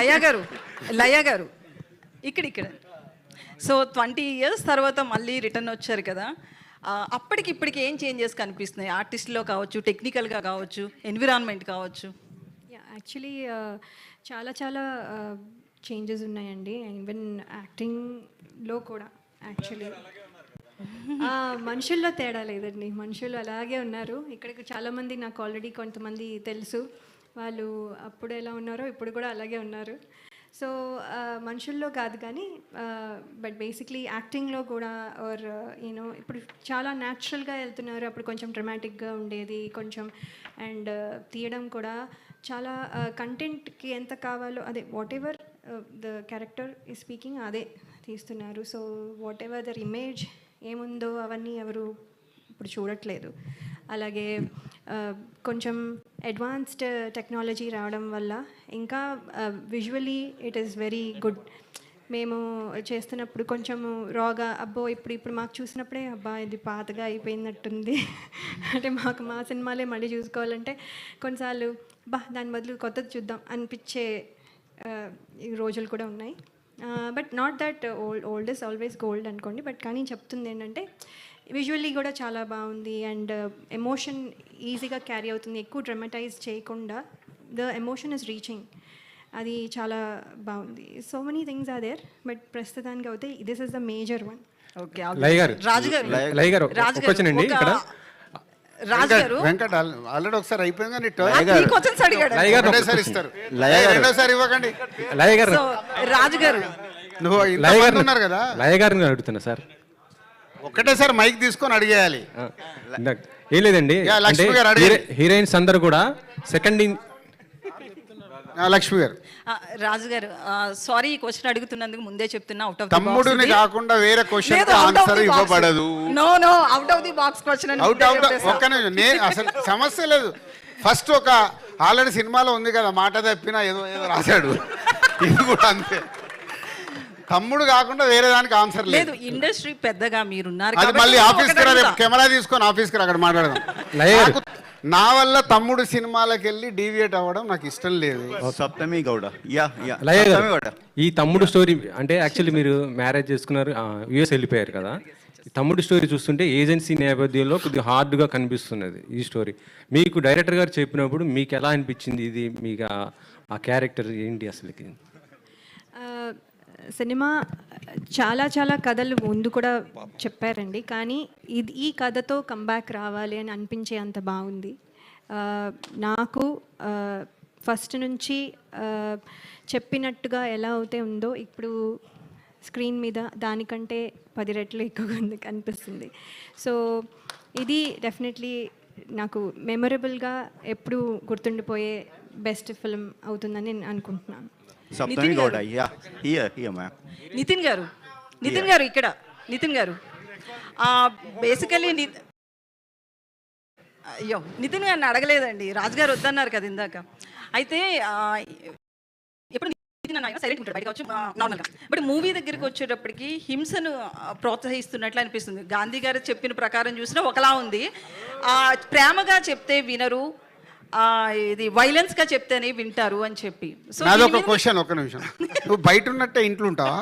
లయ గారు ఇక్కడ so 20 years తర్వాత మళ్ళీ రిటర్న్ వచ్చారు కదా, అప్పటికి ఇప్పటికి ఏం చేంజెస్ కనిపిస్తున్నాయి? ఆర్టిస్ట్లో కావచ్చు, టెక్నికల్గా కావచ్చు, ఎన్విరాన్మెంట్ కావచ్చు. యాక్చువల్లీ చాలా చాలా చేంజెస్ ఉన్నాయండి. ఈవెన్ యాక్టింగ్లో కూడా యాక్చువల్లీ మనుషుల్లో తేడా లేదండి, మనుషులు అలాగే ఉన్నారు. ఇక్కడికి చాలామంది నాకు ఆల్రెడీ కొంతమంది తెలుసు, వాళ్ళు అప్పుడు ఎలా ఉన్నారో ఇప్పుడు కూడా అలాగే ఉన్నారు. సో మనుషుల్లో కాదు కానీ బట్ బేసిక్లీ యాక్టింగ్లో కూడా ఆర్ యూనో ఇప్పుడు చాలా న్యాచురల్గా వెళ్తున్నారు. అప్పుడు కొంచెం డ్రమాటిక్గా ఉండేది కొంచెం, అండ్ తీయడం కూడా చాలా కంటెంట్కి ఎంత కావాలో అదే వాట్ ఎవర్ ద క్యారెక్టర్ ఈ స్పీకింగ్ అదే తీస్తున్నారు. So whatever their image ఏముందో అవన్నీ ఎవరు ఇప్పుడు చూడట్లేదు. అలాగే కొంచెం అడ్వాన్స్డ్ టెక్నాలజీ రావడం వల్ల ఇంకా visually it is very good. మేము చేస్తున్నప్పుడు కొంచెము రాగా అబ్బో ఇప్పుడు మాకు చూసినప్పుడే అబ్బా ఇది పాతగా అయిపోయినట్టుంది అంటే మాకు మా సినిమాలే మళ్ళీ చూసుకోవాలంటే కొన్నిసార్లు దాని బదులు కొత్తది చూద్దాం అనిపించే రోజులు కూడా ఉన్నాయి. But not that old is always gold అనుకోండి. బట్ కానీ చెప్తుంది ఏంటంటే విజువల్లీ కూడా చాలా బాగుంది అండ్ ఎమోషన్ ఈజీగా క్యారీ అవుతుంది, ఎక్కువ డ్రమటైజ్ చేయకుండా ద ఎమోషన్ ఇస్ రీచింగ్, అది చాలా బాగుంది. So many things are there but ప్రస్తుతానికి అయితే this is the major one. Okay రాజుగారు వెంకట్ ఆల్రెడీ ఒకసారి అయిపోయింది కానీ రాజుగారు నువ్వు ఉన్నారు కదా, లయ గారిని అడుగుతున్నా సార్. ఒకటేసారి మైక్ తీసుకొని అడిగేయాలి. ఏం లేదండి, హీరోయిన్స్ అందరు కూడా సెకండ్ లక్ష్మి గారు. రాజు గారు సారీ ఈ క్వశ్చన్ అడుగుతున్నందుకు ముందే చెప్తున్నా, అవుట్ ఆఫ్ ది తమ్ముడిని కాకుండా వేరే క్వశ్చన్ ఆన్సర్ ఇవ్వబడదు. No out of the box question నేను అసలు సమస్య లేదు. ఫస్ట్ ఒక ఆల్రెడీ సినిమాలో ఉంది కదా మాట తప్పినా ఏదో రాశాడు, ఇది కూడా అంతే. తమ్ముడు కాకుండా వేరే దానికి ఆన్సర్ లేదు. ఇండస్ట్రీ పెద్దగా మీరున్నారు, అది మళ్ళీ ఆఫీస్కి రా, కెమెరా తీసుకొని ఆఫీస్కి రా, అక్కడ మాట్లాడదాం. నా వల్ల తమ్ముడు సినిమాలకు వెళ్ళి డీవియేట్ అవ్వడం నాకు ఇష్టం లేదు. సప్తమి గౌడ ఈ తమ్ముడు స్టోరీ అంటే యాక్చువల్లీ మీరు మ్యారేజ్ చేసుకున్నారు, యుఎస్ వెళ్ళిపోయారు కదా. తమ్ముడు స్టోరీ చూస్తుంటే ఏజెన్సీ నేపథ్యంలో కొద్దిగా హార్డ్గా కనిపిస్తున్నది ఈ స్టోరీ. మీకు డైరెక్టర్ గారు చెప్పినప్పుడు మీకు ఎలా అనిపించింది? ఇది మీకు ఆ క్యారెక్టర్ ఏంటి అసలుకి? సినిమా చాలా చాలా కథలు ముందు కూడా చెప్పారండి, కానీ ఈ కథతో కంబ్యాక్ రావాలి అని అనిపించే అంత బాగుంది. నాకు ఫస్ట్ నుంచి చెప్పినట్టుగా ఎలా అయితే ఉందో ఇప్పుడు స్క్రీన్ మీద దానికంటే 10 రెట్లు ఎక్కువగా అనిపిస్తుంది. సో ఇది డెఫినెట్లీ నాకు మెమొరబుల్గా ఎప్పుడు గుర్తుండిపోయే బెస్ట్ ఫిల్మ్ అవుతుందని నేను అనుకుంటున్నాను. నితిన్ గారు ఇక్కడ నితిన్ గారు బేసికలీ అయ్యో నితిన్ గారిని అడగలేదండి, రాజుగారు వద్దన్నారు కదా ఇందాక. అయితే ఎప్పుడు సైలెంట్ ఉంటాడు, బయటకు వచ్చి నార్మల్గా. బట్ మూవీ దగ్గరికి వచ్చేటప్పటికి హింసను ప్రోత్సహిస్తున్నట్లు అనిపిస్తుంది. గాంధీ గారు చెప్పిన ప్రకారం చూసినా ఒకలా ఉంది. ప్రేమగా చెప్తే వినరు, ఇది వైలెన్స్ గా చెప్తేనే వింటారు అని చెప్పి. సో నాదొక క్వశ్చన్, ఒక నిమిషం. నువ్వు బయట ఉన్నట్టే ఇంట్లో ఉంటావా?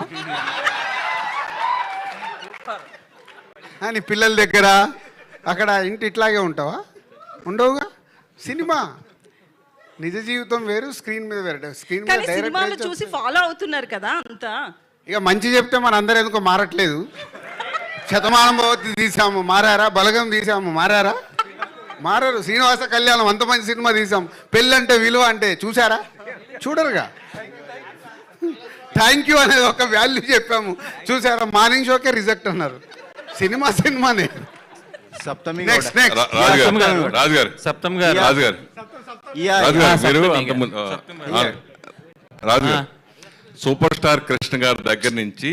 నీ పిల్లల దగ్గర అక్కడ ఇంటి ఇట్లాగే ఉంటావా? ఉండవుగా. సినిమా నిజ జీవితం వేరు, స్క్రీన్ మీద వేరు. స్క్రీన్ మీద సినిమాలు చూసి ఫాలో అవుతున్నారు కదా అంతా. ఇక మంచి చెప్తే మన అందరూ ఎందుకో మారట్లేదు. శతమానం భవతి తీసాము మారారా, బలగం తీసాము మారారా? మారారు. శ్రీనివాస కళ్యాణం అంత మంచి సినిమా తీసాం, పెళ్ళంటే విలువ అంటే చూసారా? చూడరుగా. థ్యాంక్ యూ అనేది ఒక వాల్యూ చెప్పాము, చూసారా? మార్నింగ్ షోకే రిజెక్ట్ అన్నారు. సినిమానే. సప్తమి రాజుగారు సూపర్ స్టార్ కృష్ణ గారి దగ్గర నుంచి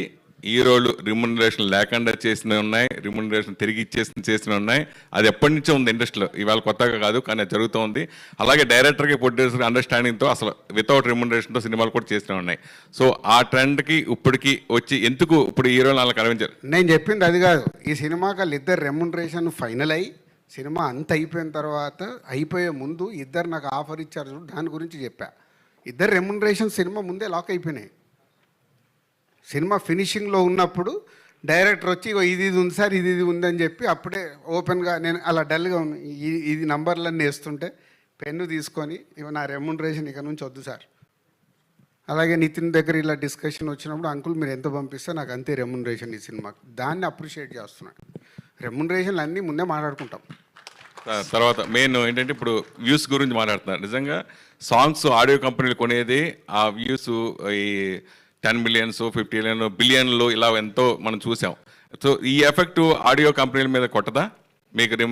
హీరోలు రిమ్యునరేషన్ లేకుండా చేసినవి ఉన్నాయి, రిమ్యునరేషన్ తిరిగి చేసినవి ఉన్నాయి. అది ఎప్పటి నుంచో ఉంది ఇండస్ట్రీలో, ఇవాళ కొత్తగా కాదు, కానీ అది జరుగుతూ ఉంది. అలాగే డైరెక్టర్కి ప్రొడ్యూసర్ అండర్స్టాండింగ్తో అసలు వితౌట్ రిమ్యునరేషన్తో సినిమాలు కూడా చేసినవి ఉన్నాయి. సో ఆ ట్రెండ్కి ఇప్పటికి వచ్చి ఎందుకు ఇప్పుడు హీరోలు అలా కనిపించారు? నేను చెప్పింది అది కాదు. ఈ సినిమాకి వాళ్ళిద్దరు రెమ్యునరేషన్ ఫైనల్ అయ్యి సినిమా అంత అయిపోయిన తర్వాత, అయిపోయే ముందు ఇద్దరు నాకు ఆఫర్ ఇచ్చారు చూడు, దాని గురించి చెప్పా. ఇద్దరు రెమ్యునరేషన్ సినిమా ముందే లాక్ అయిపోయినాయి. సినిమా ఫినిషింగ్లో ఉన్నప్పుడు డైరెక్టర్ వచ్చి "ఇగో ఇది ఉంది సార్, ఇది ఉందని చెప్పి అప్పుడే ఓపెన్గా నేను అలా డల్గా ఇది నంబర్లన్నీ వేస్తుంటే పెన్ను తీసుకొని ఇవి నా రెమ్యునరేషన్ ఇక నుంచి వద్దు సార్. అలాగే నితిన్ దగ్గర ఇలా డిస్కషన్ వచ్చినప్పుడు అంకుల్ మీరు ఎంత పంపిస్తే నాకు అంతే రెమ్యునరేషన్ ఈ సినిమాకి. దాన్ని అప్రిషియేట్ చేస్తున్నాడు. రెమ్యునరేషన్లు అన్నీ ముందే మాట్లాడుకుంటాం. తర్వాత మెయిన్ ఏంటంటే ఇప్పుడు వ్యూస్ గురించి మాట్లాడుతున్నారు. నిజంగా సాంగ్స్ ఆడియో కంపెనీలు కొనేది ఆ వ్యూస్ ఈ 10 మిలియన్స్ 50 బిలియన్లు ఇలా ఎంతో మనం చూసాం. సో ఈ ఎఫెక్ట్ ఆడియో కంపెనీల మీద కొట్టదా?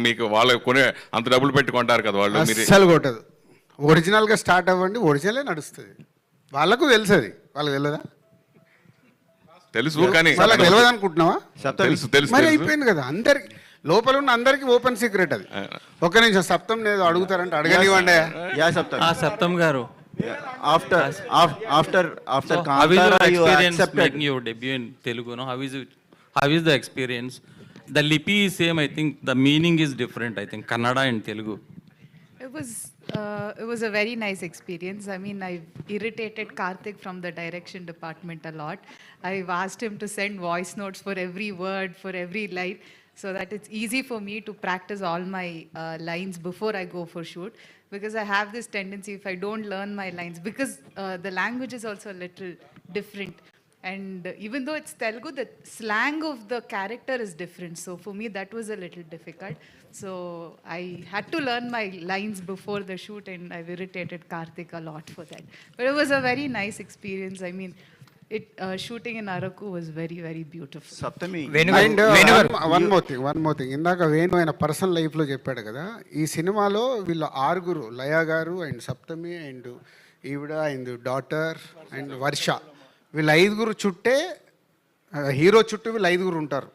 మీకు వాళ్ళు కొనే అంత డబ్బులు పెట్టి కొంటారు కదా వాళ్ళు. అస్సలు కొట్టదు. ఒరిజినల్గా స్టార్ట్ అవ్వండి, ఒరిజినలే నడుస్తుంది. వాళ్ళకు తెలుసు, అది వాళ్ళకి తెలియదా? తెలుసు కానీ వాళ్ళకి తెలియదు అనుకుంటున్నావా? తెలుసు తెలుసు మరి అయిపోయింది కదా. అందరికి లోపల ఉన్న అందరికి ఓపెన్ సీక్రెట్ అది. ఒక్క నిమిషం, సప్తం లేదు అడుగుతారంటే అడగనివ్వండి. Yeah Saptami. Saptam garu. After How is your Kantara, you experience accepted. making your debut in Telugu? No? How is the experience? The lipi is same. I think the meaning is different. I think Kannada and Telugu. It was a very nice experience. I mean, I've irritated Karthik from the direction department a lot. I've asked him to send voice notes for every word, for every line, so that it's easy for me to practice all my lines before I go for shoot. Because I have this tendency, if I don't learn my lines, because the language is also a little different. And even though it's Telugu, the slang of the character is different. So for me, that was a little difficult. So I had to learn my lines before the shoot, and I've irritated Karthik a lot for that. But it was a very nice experience. I mean, shooting in Araku was very, very beautiful. Saptami. And one more thing ఇందాక వేణు ఆయన personal లైఫ్లో చెప్పాడు కదా. ఈ సినిమాలో వీళ్ళు 6 లయా గారు and Saptami and ఈవిడ అండ్ డాటర్ అండ్ వర్ష, వీళ్ళు 5 చుట్టే హీరో చుట్టూ వీళ్ళు 5 ఉంటారు.